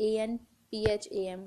ANPHAM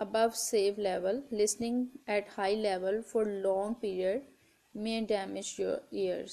above save level, listening at high level for long period may damage your ears۔